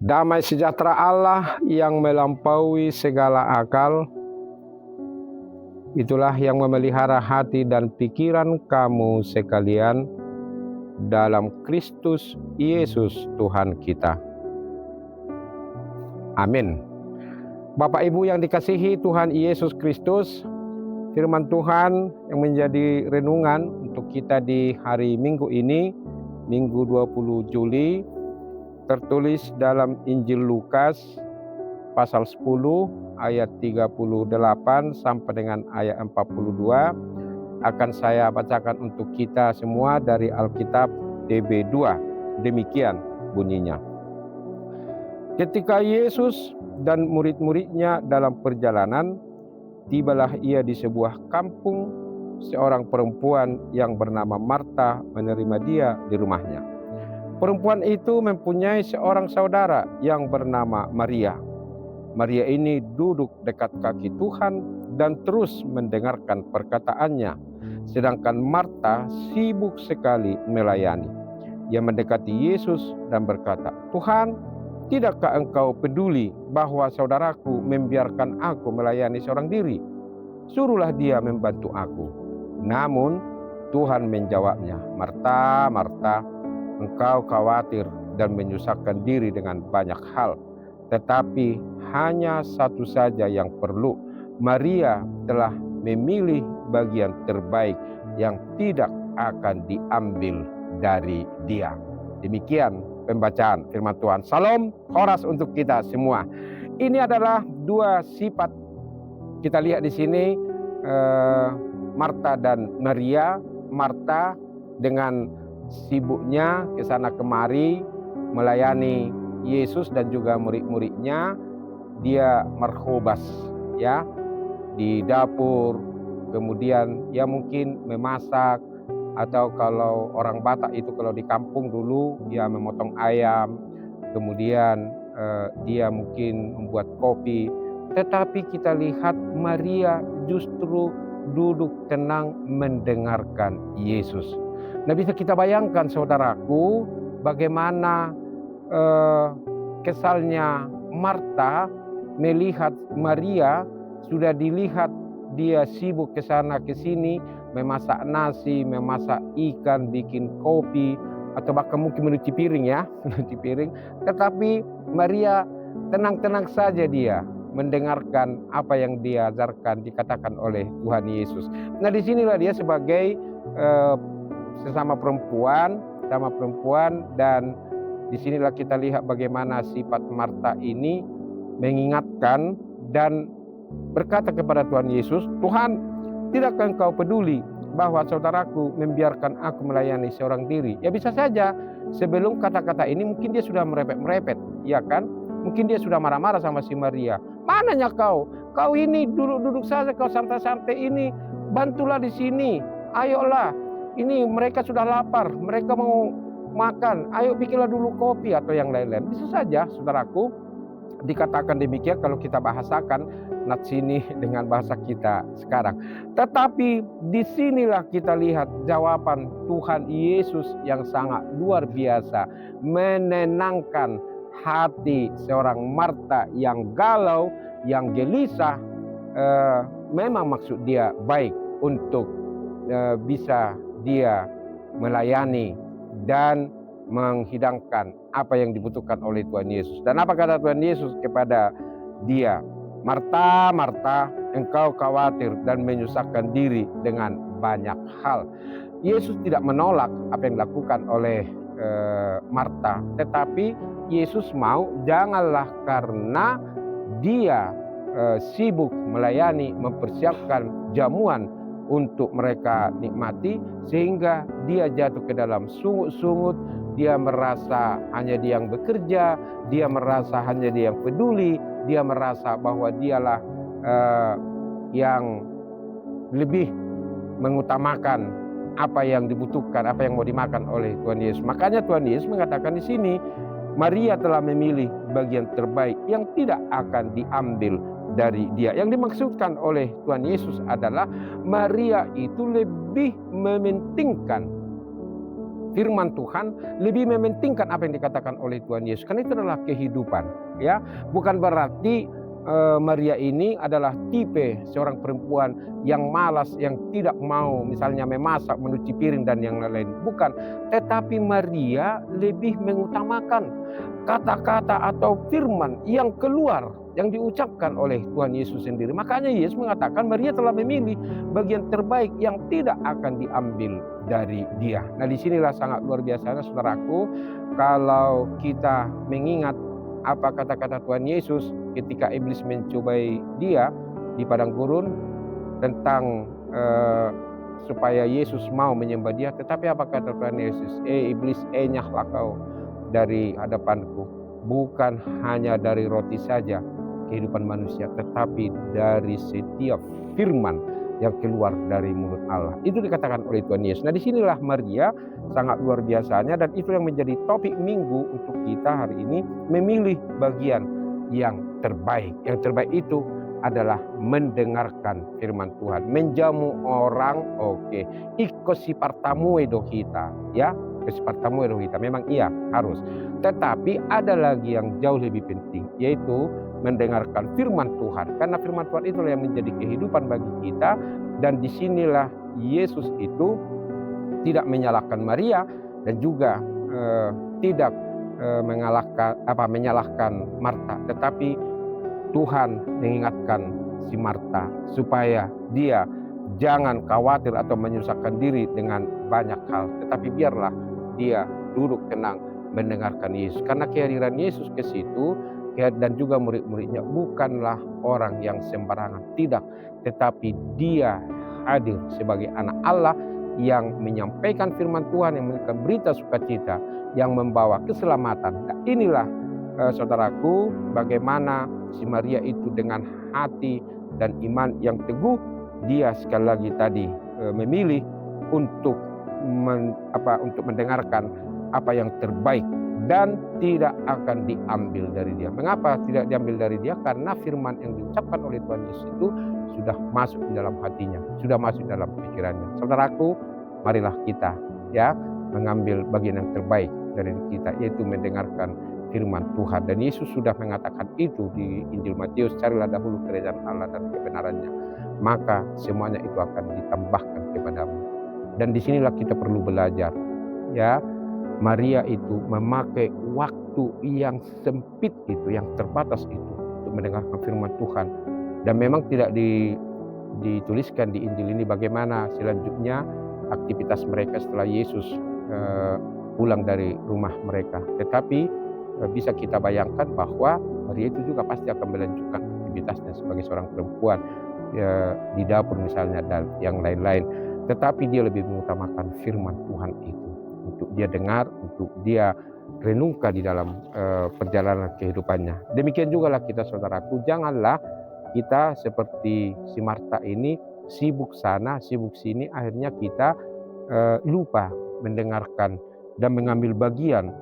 Damai sejahtera Allah yang melampaui segala akal, itulah yang memelihara hati dan pikiran kamu sekalian dalam Kristus Yesus Tuhan kita. Amin. Bapak Ibu yang dikasihi Tuhan Yesus Kristus, firman Tuhan yang menjadi renungan untuk kita di hari Minggu ini, Minggu 20 Juli, tertulis dalam Injil Lukas pasal 10 ayat 38 sampai dengan ayat 42 akan saya bacakan untuk kita semua dari Alkitab TB2. Demikian bunyinya. Ketika Yesus dan murid-muridnya dalam perjalanan, tibalah ia di sebuah kampung. Seorang perempuan yang bernama Marta menerima dia di rumahnya. Perempuan itu mempunyai seorang saudara yang bernama Maria. Maria ini duduk dekat kaki Tuhan dan terus mendengarkan perkataannya. Sedangkan Marta sibuk sekali melayani. Ia mendekati Yesus dan berkata, "Tuhan, tidakkah engkau peduli bahwa saudaraku membiarkan aku melayani seorang diri? Suruhlah dia membantu aku." Namun Tuhan menjawabnya, "Marta, Marta, engkau khawatir dan menyusahkan diri dengan banyak hal, tetapi hanya satu saja yang perlu. Maria telah memilih bagian terbaik yang tidak akan diambil dari dia." Demikian pembacaan firman Tuhan. Salam khoras untuk kita semua. Ini adalah dua sifat kita lihat di sini, Marta dan Maria. Marta dengan sibuknya ke sana kemari melayani Yesus dan juga murid-muridnya. Dia marhobas ya di dapur, kemudian ya mungkin memasak, atau kalau orang Batak itu kalau di kampung dulu dia memotong ayam, kemudian dia mungkin membuat kopi. Tetapi kita lihat Maria justru duduk tenang mendengarkan Yesus. Nah, bisa kita bayangkan saudaraku bagaimana kesalnya Marta melihat Maria. Sudah dilihat dia sibuk ke sana ke sini, memasak nasi, memasak ikan, bikin kopi, atau bahkan mungkin mencuci piring ya, mencuci piring. Tetapi Maria tenang-tenang saja dia mendengarkan apa yang diajarkan, dikatakan oleh Tuhan Yesus. Nah, disinilah dia sebagai sesama perempuan, dan disinilah kita lihat bagaimana sifat Marta ini mengingatkan dan berkata kepada Tuhan Yesus, "Tuhan, tidakkah engkau peduli bahwa saudaraku membiarkan aku melayani seorang diri?" Ya bisa saja sebelum kata-kata ini mungkin dia sudah merepet-merepet, ya kan? Mungkin dia sudah marah-marah sama si Maria. "Mananya kau? Kau ini duduk-duduk saja, kau santai-santai ini. Bantulah di sini. Ayolah. Ini mereka sudah lapar, mereka mau makan. Ayo bikinlah dulu kopi," atau yang lain-lain. Bisa saja, saudaraku, dikatakan demikian kalau kita bahasakan nats ini dengan bahasa kita sekarang. Tetapi disinilah kita lihat jawaban Tuhan Yesus yang sangat luar biasa, menenangkan hati seorang Marta yang galau, yang gelisah. Memang maksud dia baik untuk bisa dia melayani dan menghidangkan apa yang dibutuhkan oleh Tuhan Yesus. Dan apa kata Tuhan Yesus kepada dia? "Marta, Marta, engkau khawatir dan menyusahkan diri dengan banyak hal." Yesus tidak menolak apa yang dilakukan oleh Marta, tetapi Yesus mau janganlah karena dia sibuk melayani, mempersiapkan jamuan untuk mereka nikmati, sehingga dia jatuh ke dalam sungut-sungut. Dia merasa hanya dia yang bekerja, dia merasa hanya dia yang peduli, dia merasa bahwa dialah yang lebih mengutamakan apa yang dibutuhkan, apa yang mau dimakan oleh Tuhan Yesus. Makanya Tuhan Yesus mengatakan di sini, Maria telah memilih bagian terbaik yang tidak akan diambil dari dia. Yang dimaksudkan oleh Tuhan Yesus adalah Maria itu lebih mementingkan firman Tuhan, lebih mementingkan apa yang dikatakan oleh Tuhan Yesus. Karena itu adalah kehidupan, ya. Bukan berarti Maria ini adalah tipe seorang perempuan yang malas, yang tidak mau misalnya memasak, mencuci piring dan yang lain-lain. Bukan, tetapi Maria lebih mengutamakan kata-kata atau firman yang keluar, yang diucapkan oleh Tuhan Yesus sendiri. Makanya Yesus mengatakan Maria telah memilih bagian terbaik yang tidak akan diambil dari dia. Nah, disinilah sangat luar biasanya saudaraku, kalau kita mengingat apa kata-kata Tuhan Yesus ketika iblis mencobai dia di padang gurun tentang supaya Yesus mau menyembah dia. Tetapi apa kata Tuhan Yesus? Iblis, enyahlah kau dari hadapanku. Bukan hanya dari roti saja kehidupan manusia, tetapi dari setiap firman yang keluar dari mulut Allah. Itu dikatakan oleh Tuhan Yesus. Nah, disinilah Maria sangat luar biasanya, dan itu yang menjadi topik minggu untuk kita hari ini, memilih bagian yang terbaik. Yang terbaik itu adalah mendengarkan firman Tuhan, menjamu orang. Oke, ikosipartamu edohita, ya, ikosipartamu edohita, memang iya harus. Tetapi ada lagi yang jauh lebih penting, yaitu mendengarkan firman Tuhan, karena firman Tuhan itulah yang menjadi kehidupan bagi kita. Dan disinilah Yesus itu tidak menyalahkan Maria dan juga tidak menyalahkan Marta, tetapi Tuhan mengingatkan si Marta supaya dia jangan khawatir atau menyusahkan diri dengan banyak hal, tetapi biarlah dia duduk tenang mendengarkan Yesus. Karena kehadiran Yesus ke situ dan juga murid-muridnya bukanlah orang yang sembarangan, tidak, tetapi dia hadir sebagai anak Allah yang menyampaikan firman Tuhan, yang memberikan berita sukacita, yang membawa keselamatan. Nah, inilah saudaraku, bagaimana si Maria itu dengan hati dan iman yang teguh, dia sekali lagi tadi memilih untuk mendengarkan apa yang terbaik dan tidak akan diambil dari dia. Mengapa tidak diambil dari dia? Karena firman yang diucapkan oleh Tuhan Yesus itu sudah masuk di dalam hatinya, sudah masuk dalam pikirannya. Saudaraku, marilah kita ya mengambil bagian yang terbaik dari kita, yaitu mendengarkan firman Tuhan. Dan Yesus sudah mengatakan itu di Injil Matius, carilah dahulu kerajaan Allah dan kebenarannya, maka semuanya itu akan ditambahkan kepadamu. Dan disinilah kita perlu belajar, ya. Maria itu memakai waktu yang sempit itu, yang terbatas itu, untuk mendengarkan firman Tuhan. Dan memang tidak dituliskan di Injil ini bagaimana selanjutnya aktivitas mereka setelah Yesus pulang dari rumah mereka. Tetapi bisa kita bayangkan bahwa Maria itu juga pasti akan melanjutkan aktivitasnya sebagai seorang perempuan di dapur misalnya dan yang lain-lain. Tetapi dia lebih mengutamakan firman Tuhan itu, untuk dia dengar, untuk dia renungkan di dalam perjalanan kehidupannya. Demikian juga lah kita saudaraku, janganlah kita seperti si Marta ini sibuk sana, sibuk sini, akhirnya kita lupa mendengarkan dan mengambil bagian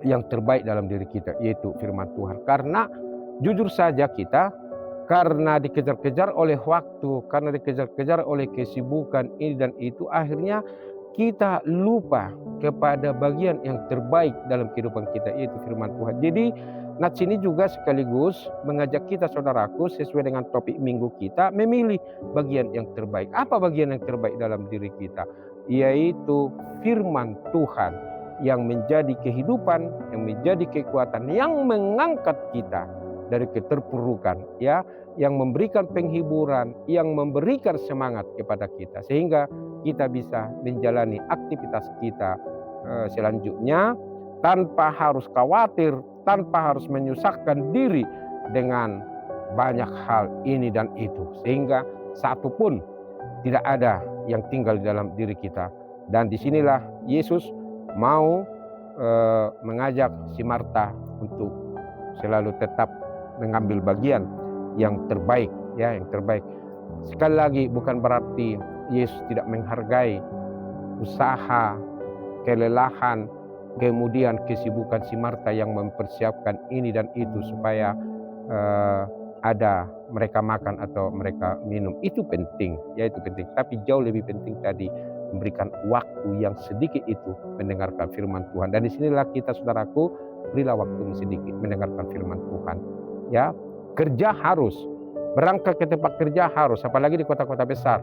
yang terbaik dalam diri kita, yaitu firman Tuhan. Karena jujur saja kita, karena dikejar-kejar oleh waktu, karena dikejar-kejar oleh kesibukan ini dan itu, akhirnya kita lupa kepada bagian yang terbaik dalam kehidupan kita, yaitu firman Tuhan. Jadi nats ini juga sekaligus mengajak kita saudaraku, sesuai dengan topik minggu kita, memilih bagian yang terbaik. Apa bagian yang terbaik dalam diri kita? Yaitu firman Tuhan yang menjadi kehidupan, yang menjadi kekuatan, yang mengangkat kita dari keterpurukan, ya, yang memberikan penghiburan, yang memberikan semangat kepada kita, sehingga kita bisa menjalani aktivitas kita selanjutnya tanpa harus khawatir, tanpa harus menyusahkan diri dengan banyak hal ini dan itu, sehingga satu pun tidak ada yang tinggal di dalam diri kita. Dan disinilah Yesus mau mengajak si Marta untuk selalu tetap mengambil bagian yang terbaik, ya, yang terbaik. Sekali lagi, bukan berarti Yesus tidak menghargai usaha, kelelahan, kemudian kesibukan si Marta yang mempersiapkan ini dan itu supaya ada mereka makan atau mereka minum. Itu penting, ya, itu penting. Tapi jauh lebih penting tadi memberikan waktu yang sedikit itu mendengarkan firman Tuhan. Dan disinilah kita, saudaraku, berilah waktu sedikit mendengarkan firman Tuhan. Ya, kerja harus, berangkat ke tempat kerja harus, apalagi di kota-kota besar.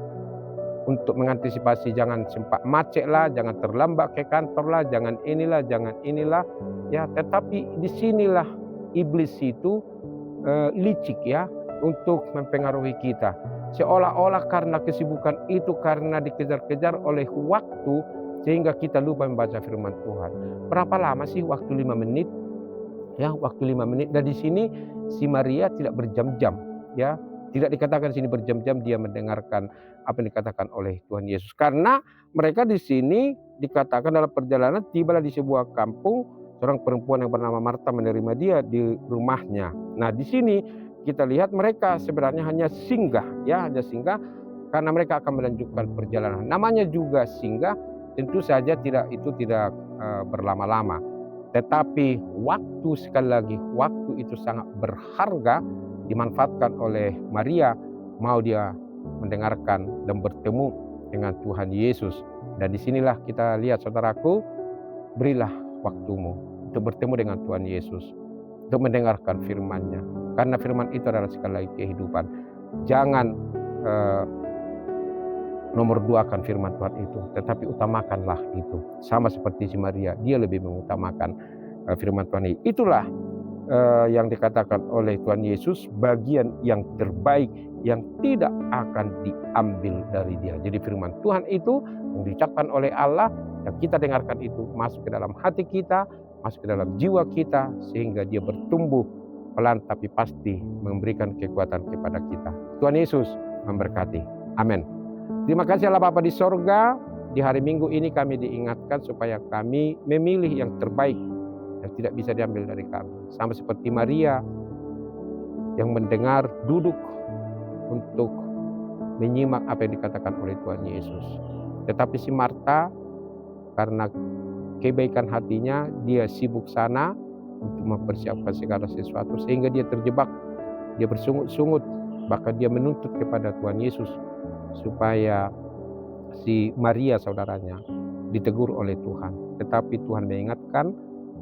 Untuk mengantisipasi jangan sempat macet lah, jangan terlambat ke kantor lah, jangan inilah. Ya, tetapi disinilah iblis itu licik ya untuk mempengaruhi kita. Seolah-olah karena kesibukan itu, karena dikejar-kejar oleh waktu, sehingga kita lupa membaca firman Tuhan. Berapa lama sih waktu 5 menit? Ya, waktu 5 menit. Dan di sini si Maria tidak berjam-jam, ya. Tidak dikatakan di sini berjam-jam dia mendengarkan apa yang dikatakan oleh Tuhan Yesus. Karena mereka di sini dikatakan dalam perjalanan tibalah di sebuah kampung, seorang perempuan yang bernama Marta menerima dia di rumahnya. Nah, di sini kita lihat mereka sebenarnya hanya singgah, ya, hanya singgah karena mereka akan melanjutkan perjalanan. Namanya juga singgah, tentu saja tidak berlama-lama. Tetapi waktu, sekali lagi, waktu itu sangat berharga dimanfaatkan oleh Maria, mau dia mendengarkan dan bertemu dengan Tuhan Yesus. Dan disinilah kita lihat, saudaraku, berilah waktumu untuk bertemu dengan Tuhan Yesus, untuk mendengarkan firman-Nya. Karena firman itu adalah sekali lagi kehidupan. Jangan nomor duakan firman Tuhan itu, tetapi utamakanlah itu. Sama seperti si Maria, dia lebih mengutamakan firman Tuhan ini. Itulah yang dikatakan oleh Tuhan Yesus, bagian yang terbaik yang tidak akan diambil dari dia. Jadi firman Tuhan itu yang diucapkan oleh Allah, yang kita dengarkan itu masuk ke dalam hati kita, masuk ke dalam jiwa kita, sehingga dia bertumbuh pelan tapi pasti memberikan kekuatan kepada kita. Tuhan Yesus memberkati. Amin. Terima kasih Allah Bapa di sorga. Di hari Minggu ini kami diingatkan supaya kami memilih yang terbaik yang tidak bisa diambil dari kami. Sama seperti Maria yang mendengar, duduk untuk menyimak apa yang dikatakan oleh Tuhan Yesus. Tetapi si Marta, karena kebaikan hatinya, dia sibuk sana untuk mempersiapkan segala sesuatu, sehingga dia terjebak, dia bersungut-sungut, bahkan dia menuntut kepada Tuhan Yesus supaya si Maria saudaranya ditegur oleh Tuhan. Tetapi Tuhan mengingatkan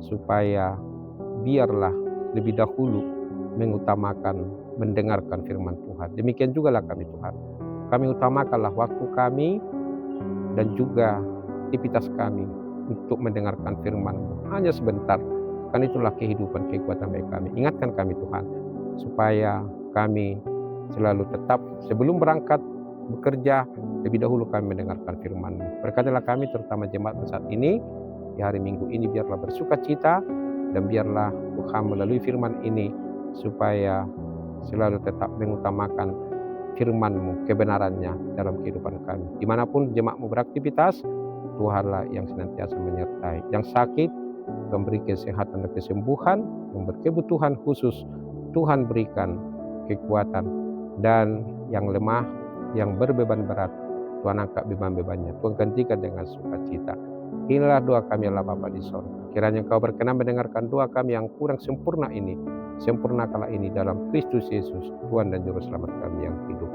supaya biarlah lebih dahulu mengutamakan mendengarkan firman Tuhan. Demikian juga lah kami, Tuhan. Kami utamakanlah waktu kami dan juga aktivitas kami untuk mendengarkan firman-Mu hanya sebentar. Karena itulah kehidupan, kekuatan bagi kami. Ingatkan kami, Tuhan, supaya kami selalu tetap sebelum berangkat bekerja, lebih dahulu kami mendengarkan firman-Mu. Berkatilah kami, terutama jemaat saat ini, di hari Minggu ini, biarlah bersuka cita, dan biarlah Tuhan melalui firman ini, supaya selalu tetap mengutamakan firman-Mu, kebenarannya dalam kehidupan kami. Dimanapun jemaat-Mu beraktivitas, Tuhanlah yang senantiasa menyertai. Yang sakit, Tuhan beri kesehatan dan kesembuhan. Yang berkebutuhan khusus, Tuhan berikan kekuatan. Dan yang lemah, yang berbeban berat, Tuhan angkat beban-bebannya. Tuhan gantikan dengan sukacita. Inilah doa kami Allah Bapa di sorga. Kiranya Engkau berkenan mendengarkan doa kami yang kurang sempurna ini. Sempurnakanlah ini dalam Kristus Yesus, Tuhan dan Juru Selamat kami yang hidup.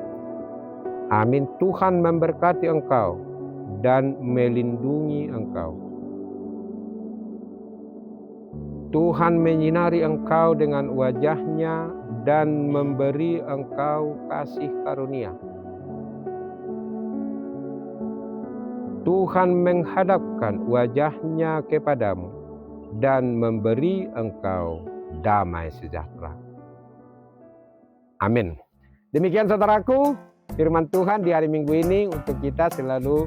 Amin. Tuhan memberkati engkau dan melindungi engkau. Tuhan menyinari engkau dengan wajah-Nya dan memberi engkau kasih karunia. Tuhan menghadapkan wajah-Nya kepadamu dan memberi engkau damai sejahtera. Amin. Demikian saudaraku, firman Tuhan di hari Minggu ini untuk kita selalu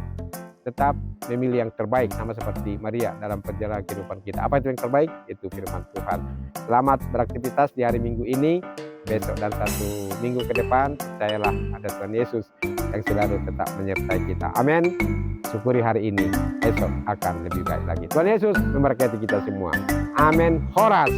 tetap memilih yang terbaik, sama seperti Maria dalam perjalanan kehidupan kita. Apa itu yang terbaik? Itu firman Tuhan. Selamat beraktivitas di hari Minggu ini. Besok dan 1 minggu ke depan, percayalah ada Tuhan Yesus yang selalu tetap menyertai kita. Amin. Syukuri hari ini, esok akan lebih baik lagi. Tuhan Yesus memberkati kita semua. Amin. Horas.